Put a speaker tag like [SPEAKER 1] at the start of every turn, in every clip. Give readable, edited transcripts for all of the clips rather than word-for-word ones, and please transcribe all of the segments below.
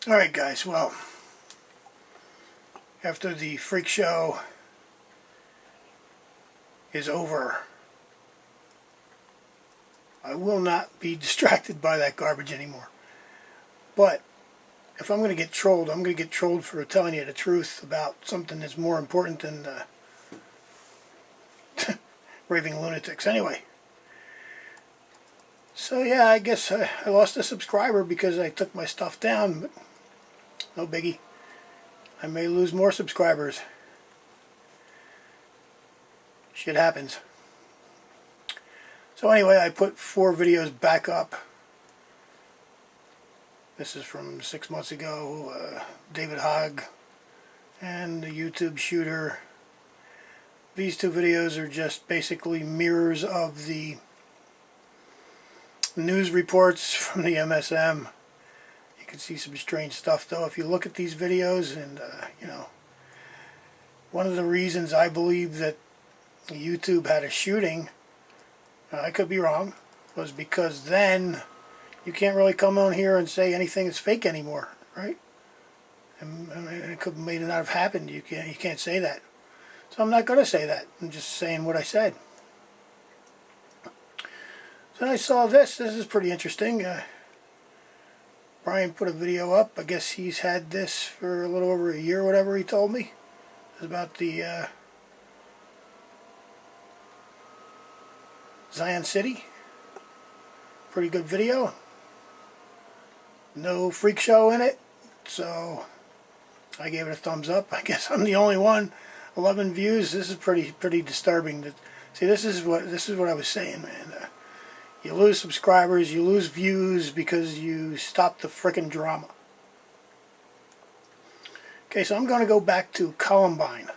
[SPEAKER 1] Alright guys, well, after the freak show is over, I will not be distracted by that garbage anymore. But if I'm going to get trolled, I'm going to get trolled for telling you the truth about something that's more important than raving lunatics. Anyway, so yeah, I guess I lost a subscriber because I took my stuff down, but no biggie. I may lose more subscribers. Shit happens. So anyway, I put 4 videos back up. This is from 6 months ago. David Hogg and the YouTube shooter. These 2 videos are just basically mirrors of the news reports from the MSM. You can see some strange stuff though if you look at these videos, and you know, one of the reasons I believe that YouTube had a shooting, I could be wrong, was because then you can't really come on here and say anything is fake anymore, right? And it may not have happened. You can't say that. So I'm not going to say that. I'm just saying what I said. So I saw this. This is pretty interesting. Brian put a video up. I guess he's had this for a little over a year, whatever he told me. It's about the Zion City. Pretty good video. No freak show in it, so I gave it a thumbs up. I guess I'm the only one. 11 views. This is pretty disturbing. See, this is what I was saying, man. You lose subscribers, you lose views because you stop the frickin' drama. Okay, so I'm going to go back to Columbine,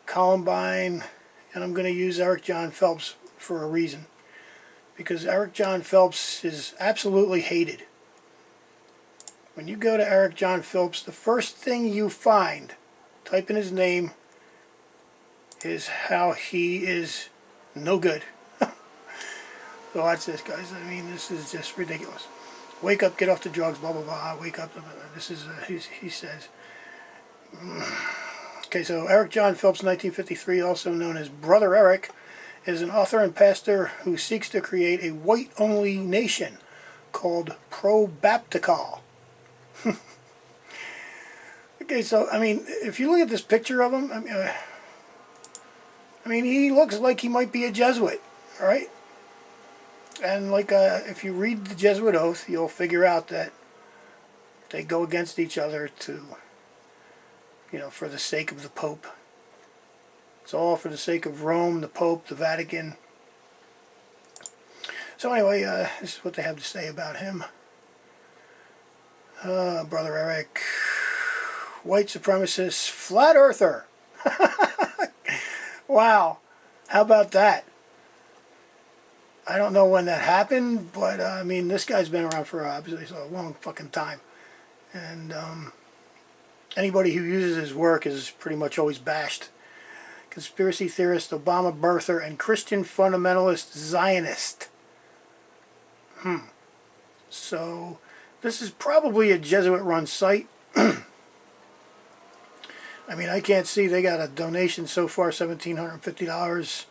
[SPEAKER 1] and I'm going to use Eric John Phelps for a reason, because Eric John Phelps is absolutely hated. When you go to Eric John Phelps, the first thing you find, type in his name, is how he is no good. So watch this, guys. I mean, this is just ridiculous. Wake up, get off the drugs, blah, blah, blah. Wake up. This is, he says. Okay, so Eric John Phelps, 1953, also known as Brother Eric, is an author and pastor who seeks to create a white-only nation called Pro-Baptical. Okay, so, I mean, if you look at this picture of him, I mean, he looks like he might be a Jesuit, all right? And like, if you read the Jesuit oath, you'll figure out that they go against each other to, you know, for the sake of the Pope. It's all for the sake of Rome, the Pope, the Vatican. So anyway, this is what they have to say about him. Brother Eric, white supremacist, flat earther. Wow, how about that? I don't know when that happened, but I mean, this guy's been around for obviously a long fucking time, and anybody who uses his work is pretty much always bashed. Conspiracy theorist, Obama birther, and Christian fundamentalist Zionist. So this is probably a Jesuit-run site. I mean, I can't see. They got a donation so far, $1,750.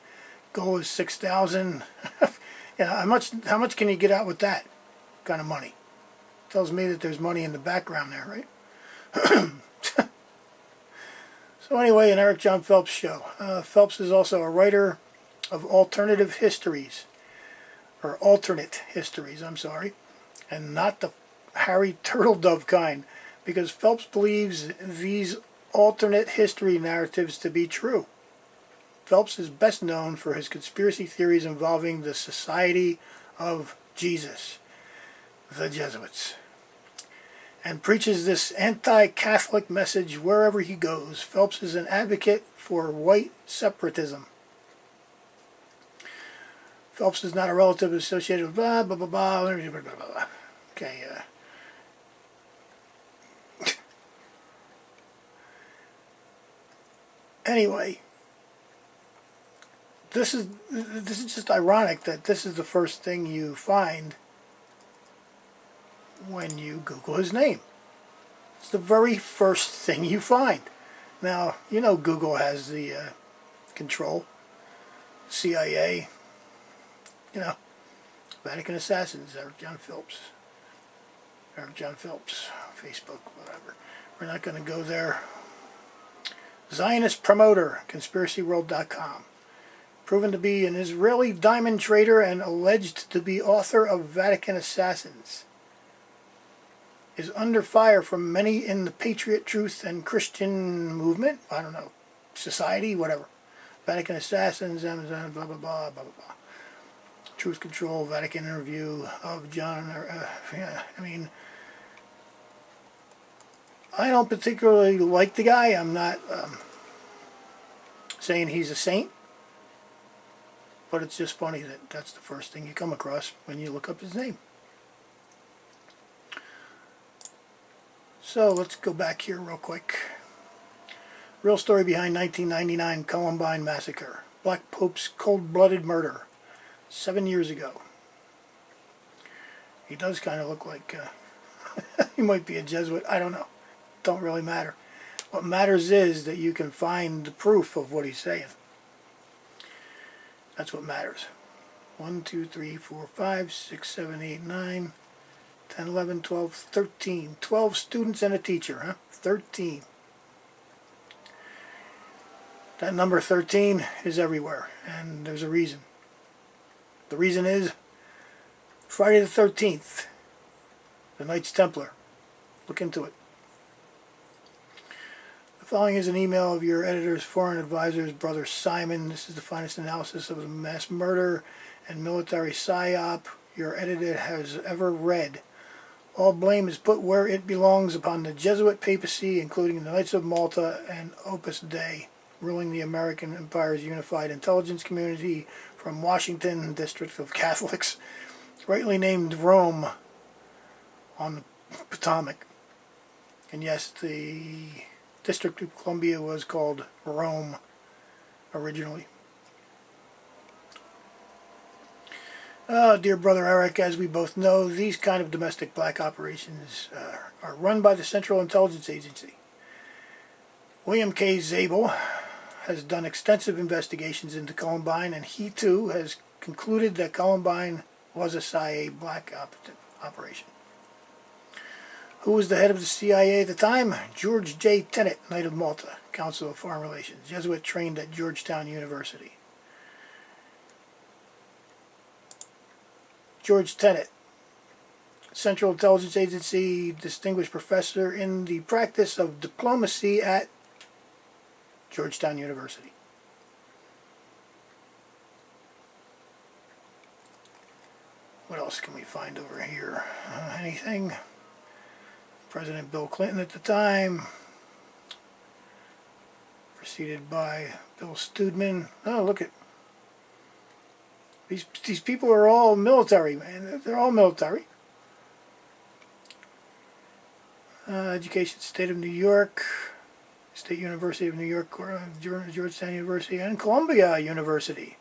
[SPEAKER 1] Goal is $6,000. Yeah, how much can you get out with that kind of money? Tells me that there's money in the background there, right? So anyway, an Eric John Phelps show. Phelps is also a writer of alternative histories, or alternate histories, I'm sorry, and not the Harry Turtledove kind, because Phelps believes these alternate history narratives to be true. Phelps is best known for his conspiracy theories involving the Society of Jesus, the Jesuits, and preaches this anti-Catholic message wherever he goes. Phelps is an advocate for white separatism. Phelps is not a relative associated with blah, blah, blah, blah, blah, blah, blah, blah. Okay, anyway, this is just ironic that this is the first thing you find when you Google his name. It's the very first thing you find. Now, you know Google has the control, CIA, you know, Vatican Assassins, Eric John Phillips, Facebook, whatever. We're not going to go there. Zionist promoter, conspiracyworld.com. Proven to be an Israeli diamond trader and alleged to be author of Vatican Assassins. Is under fire from many in the Patriot, Truth, and Christian movement. I don't know. Society, whatever. Vatican Assassins, Amazon, blah, blah, blah, blah, blah, blah. Truth Control, Vatican interview of John. Yeah, I mean, I don't particularly like the guy. I'm not saying he's a saint. But it's just funny that that's the first thing you come across when you look up his name. So let's go back here real quick. Real story behind 1999 Columbine Massacre. Black Pope's cold-blooded murder. 7 years ago. He does kind of look like he might be a Jesuit. I don't know. Don't really matter. What matters is that you can find the proof of what he's saying. That's what matters. 1, 2, 3, 4, 5, 6, 7, 8, 9, 10, 11, 12, 13. 12 students and a teacher, huh? 13. That number 13 is everywhere, and there's a reason. The reason is Friday the 13th, the Knights Templar. Look into it. The following is an email of your editor's foreign advisor's brother Simon. This is the finest analysis of the mass murder and military psyop your editor has ever read. All blame is put where it belongs upon the Jesuit papacy, including the Knights of Malta and Opus Dei, ruling the American Empire's unified intelligence community from Washington, District of Catholics, rightly named Rome on the Potomac. And yes, the District of Columbia was called Rome originally. Dear Brother Eric, as we both know, these kind of domestic black operations are run by the Central Intelligence Agency. William K. Zabel has done extensive investigations into Columbine, and he too has concluded that Columbine was a CIA black operation. Who was the head of the CIA at the time? George J. Tenet, Knight of Malta, Council of Foreign Relations, Jesuit trained at Georgetown University. George Tenet, Central Intelligence Agency, distinguished professor in the practice of diplomacy at Georgetown University. What else can we find over here? Anything? President Bill Clinton at the time, preceded by Bill Studman. Oh, look at these people are all military, man. They're all military. Education, State of New York, State University of New York, Georgetown University, and Columbia University.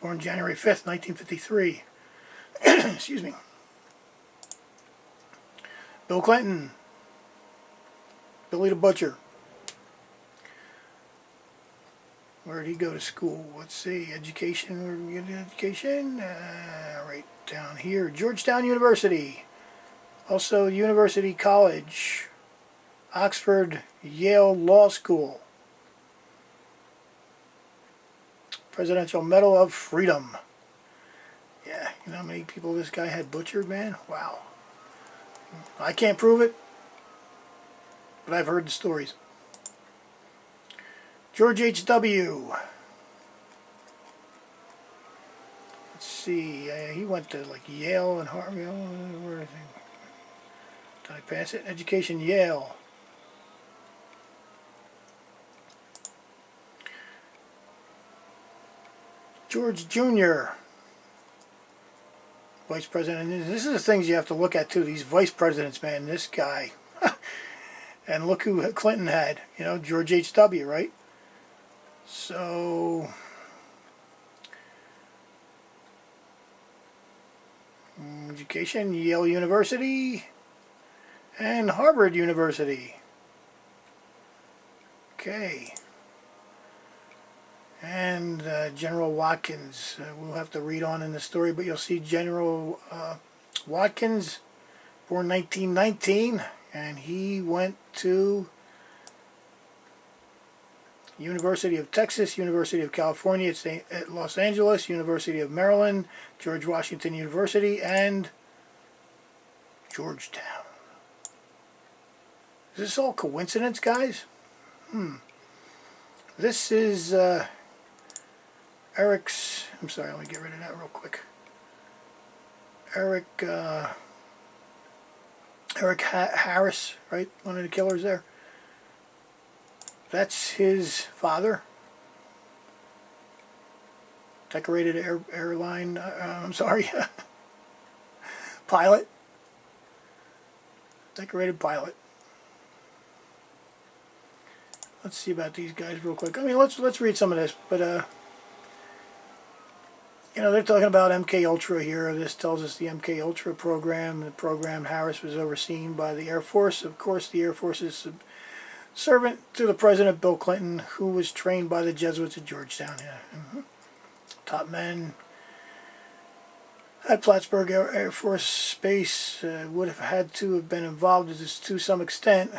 [SPEAKER 1] Born January 5th, 1953. Excuse me. Bill Clinton. Billy the Butcher. Where did he go to school? Let's see. Education. Where did we get education? Right down here. Georgetown University. Also University College. Oxford, Yale Law School. Presidential Medal of Freedom. Yeah, you know how many people this guy had butchered, man? Wow. I can't prove it, but I've heard the stories. George H.W. Let's see, he went to like Yale and Harvard. Where is he? Did I pass it? Education, Yale. George Jr. Vice President. This is the things you have to look at too. These vice presidents, man. This guy. And look who Clinton had. You know, George H.W., right? So education, Yale University and Harvard University. Okay. And General Watkins, we'll have to read on in the story, but you'll see General Watkins, born 1919, and he went to University of Texas, University of California at Los Angeles, University of Maryland, George Washington University, and Georgetown. Is this all coincidence, guys? This is Eric's, I'm sorry, let me get rid of that real quick. Eric Harris, right? One of the killers there. That's his father. Decorated airline, I'm sorry, pilot. Decorated pilot. Let's see about these guys real quick. I mean, let's read some of this, but you know, they're talking about MK Ultra here. This tells us the MK Ultra program. The program Harris was overseen by the Air Force. Of course, the Air Force is servant to the President Bill Clinton, who was trained by the Jesuits at Georgetown. Yeah. Top men at Plattsburgh Air Force Base would have had to have been involved to some extent.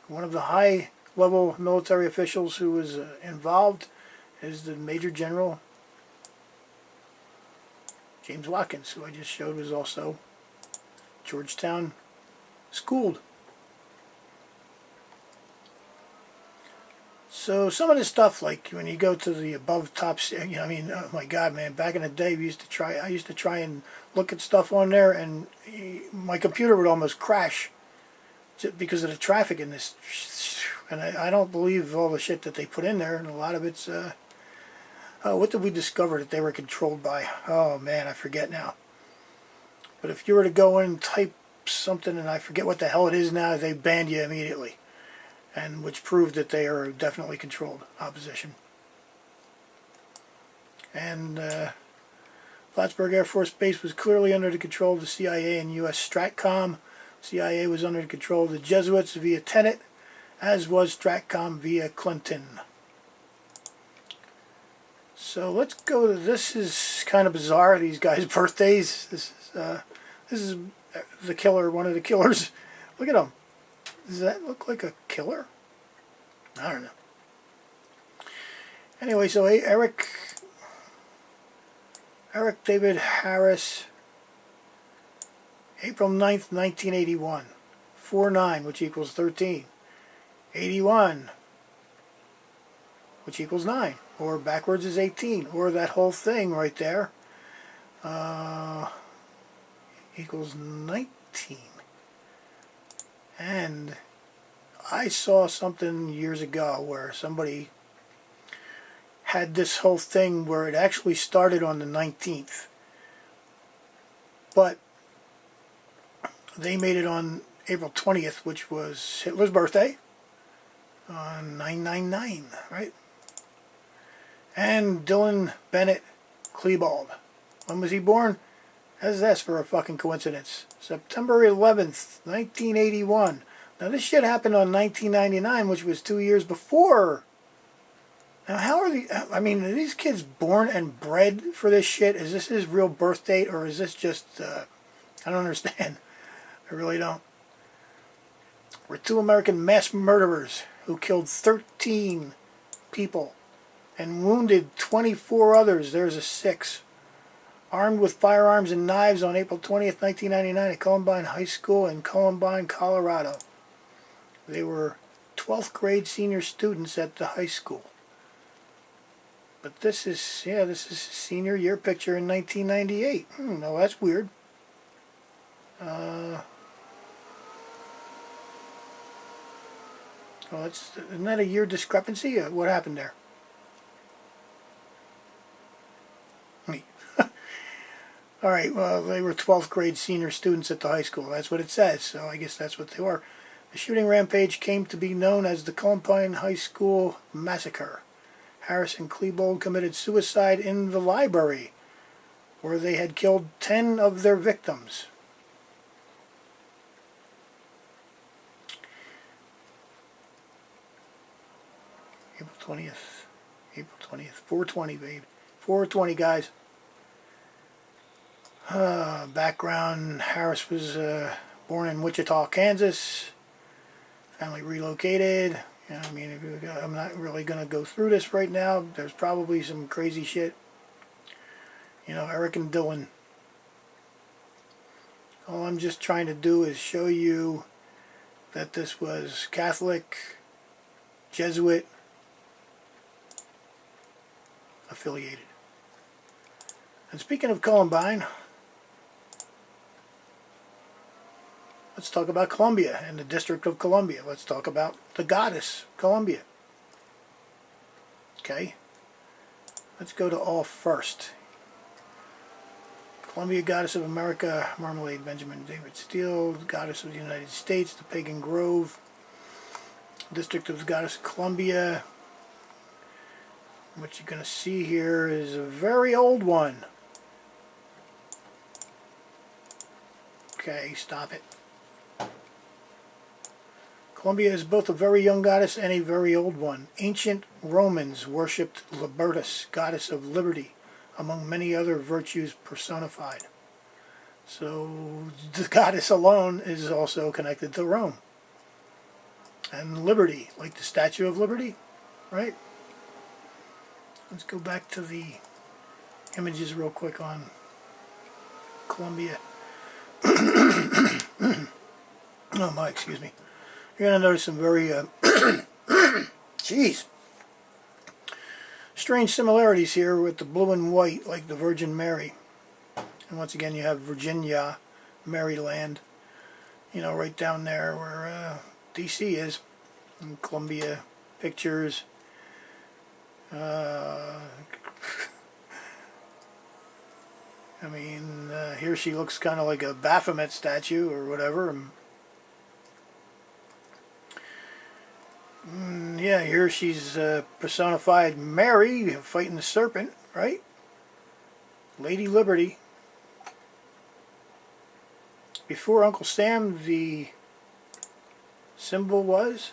[SPEAKER 1] One of the high-level military officials who was involved is the Major General James Watkins, who I just showed was also Georgetown schooled. So some of this stuff, like when you go to the above top, you know, I mean, oh my God, man! Back in the day, I used to try and look at stuff on there, and my computer would almost crash just because of the traffic in this. And I don't believe all the shit that they put in there, and a lot of it's. What did we discover that they were controlled by? Oh man, I forget now. But if you were to go in and type something, and I forget what the hell it is now, they banned you immediately. And which proved that they are definitely controlled opposition. And Plattsburgh Air Force Base was clearly under the control of the CIA and U.S. Stratcom. CIA was under the control of the Jesuits via Tenet, as was Stratcom via Clinton. So let's go to, this is kind of bizarre, these guys' birthdays. This is the killer, one of the killers. Look at him. Does that look like a killer? I don't know. Anyway, so Eric David Harris, April 9th, 1981. 4-9, which equals 13. 81, which equals 9. Or backwards is 18. Or that whole thing right there equals 19. And I saw something years ago where somebody had this whole thing where it actually started on the 19th. But they made it on April 20th, which was Hitler's birthday, on 999, right? And Dylan Bennett Klebold. When was he born? How's that for a fucking coincidence? September 11th, 1981. Now this shit happened on 1999, which was 2 years before. Now how are I mean, are these kids born and bred for this shit? Is this his real birth date, or is this just, I don't understand. I really don't. We're two American mass murderers who killed 13 people and wounded 24 others. There's a 6. Armed with firearms and knives on April 20th, 1999 at Columbine High School in Columbine, Colorado. They were 12th grade senior students at the high school. But this is, yeah, this is a senior year picture in 1998. No, that's weird. Oh, isn't that a year discrepancy? What happened there? All right, well, they were 12th grade senior students at the high school. That's what it says, so I guess that's what they were. The shooting rampage came to be known as the Columbine High School Massacre. Harris and Klebold committed suicide in the library, where they had killed 10 of their victims. April 20th. April 20th. 420, babe. 420, guys. Background, Harris was born in Wichita, Kansas. Family relocated. I mean, I'm not really going to go through this right now. There's probably some crazy shit. You know, Eric and Dylan. All I'm just trying to do is show you that this was Catholic, Jesuit affiliated. And speaking of Columbine, let's talk about Columbia and the District of Columbia. Let's talk about the goddess, Columbia. Okay? Let's go to all first. Columbia, goddess of America, Marmalade, Benjamin David Steele, goddess of the United States, the Pagan Grove, District of the Goddess of Columbia. What you're going to see here is a very old one. Okay, stop it. Columbia is both a very young goddess and a very old one. Ancient Romans worshipped Libertas, goddess of liberty, among many other virtues personified. So the goddess alone is also connected to Rome. And liberty, like the Statue of Liberty, right? Let's go back to the images real quick on Columbia. Oh my, excuse me. You're going to notice some very, strange similarities here with the blue and white, like the Virgin Mary. And once again, you have Virginia, Maryland, you know, right down there where D.C. is. And Columbia Pictures. I mean, here she looks kind of like a Baphomet statue or whatever. Yeah, here she's personified Mary fighting the serpent, right? Lady Liberty. Before Uncle Sam, the symbol was?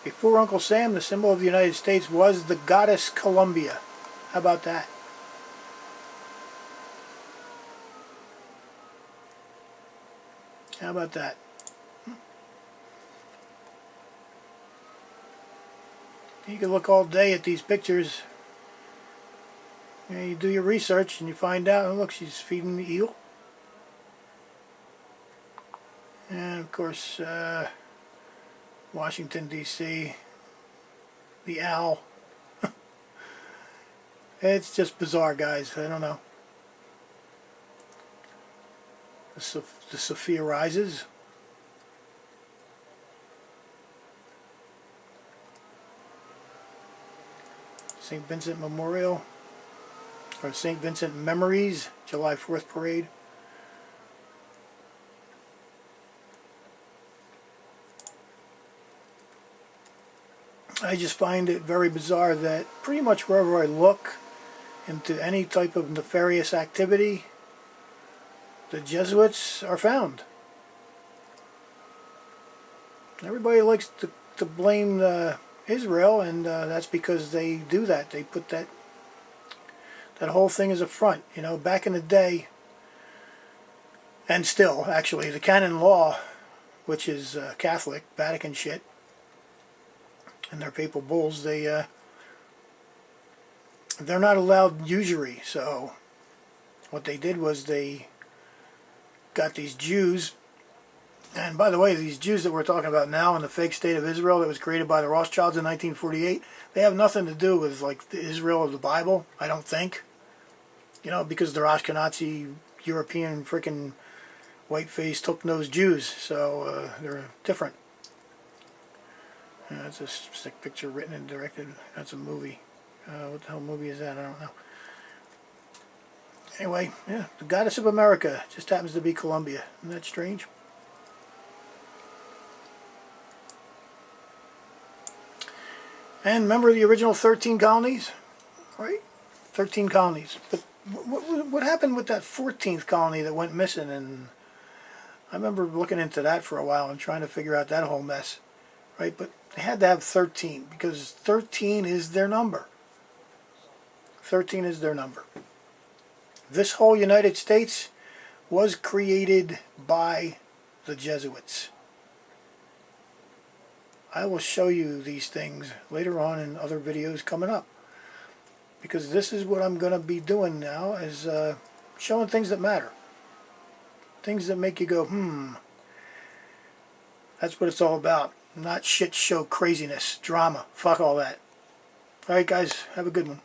[SPEAKER 1] Before Uncle Sam, the symbol of the United States was the goddess Columbia. How about that? How about that? You can look all day at these pictures. You know, you do your research and you find out, oh look, she's feeding the eel. And of course, Washington, D.C., the owl. It's just bizarre, guys. I don't know. The Sophia rises. St. Vincent Memorial, or St. Vincent Memories, July 4th Parade. I just find it very bizarre that pretty much wherever I look into any type of nefarious activity, the Jesuits are found. Everybody likes to blame Israel, and that's because they do that. They put that whole thing as a front. You know, back in the day, and still, actually, the canon law, which is Catholic, Vatican shit, and their papal bulls, they're not allowed usury. So what they did was they got these Jews. And by the way, these Jews that we're talking about now in the fake state of Israel that was created by the Rothschilds in 1948, they have nothing to do with like the Israel of the Bible, I don't think. You know, because they're Ashkenazi, European, frickin' white-faced, hook-nosed Jews, so they're different. That's a sick picture written and directed. That's a movie. What the hell movie is that? I don't know. Anyway, yeah, the goddess of America just happens to be Columbia. Isn't that strange? And remember the original 13 colonies, right? 13 colonies. But what happened with that 14th colony that went missing? And I remember looking into that for a while and trying to figure out that whole mess. Right? But they had to have 13 because 13 is their number. 13 is their number. This whole United States was created by the Jesuits. I will show you these things later on in other videos coming up, because this is what I'm going to be doing now, is showing things that matter, things that make you go, that's what it's all about, not shit show craziness, drama, fuck all that. Alright guys, have a good one.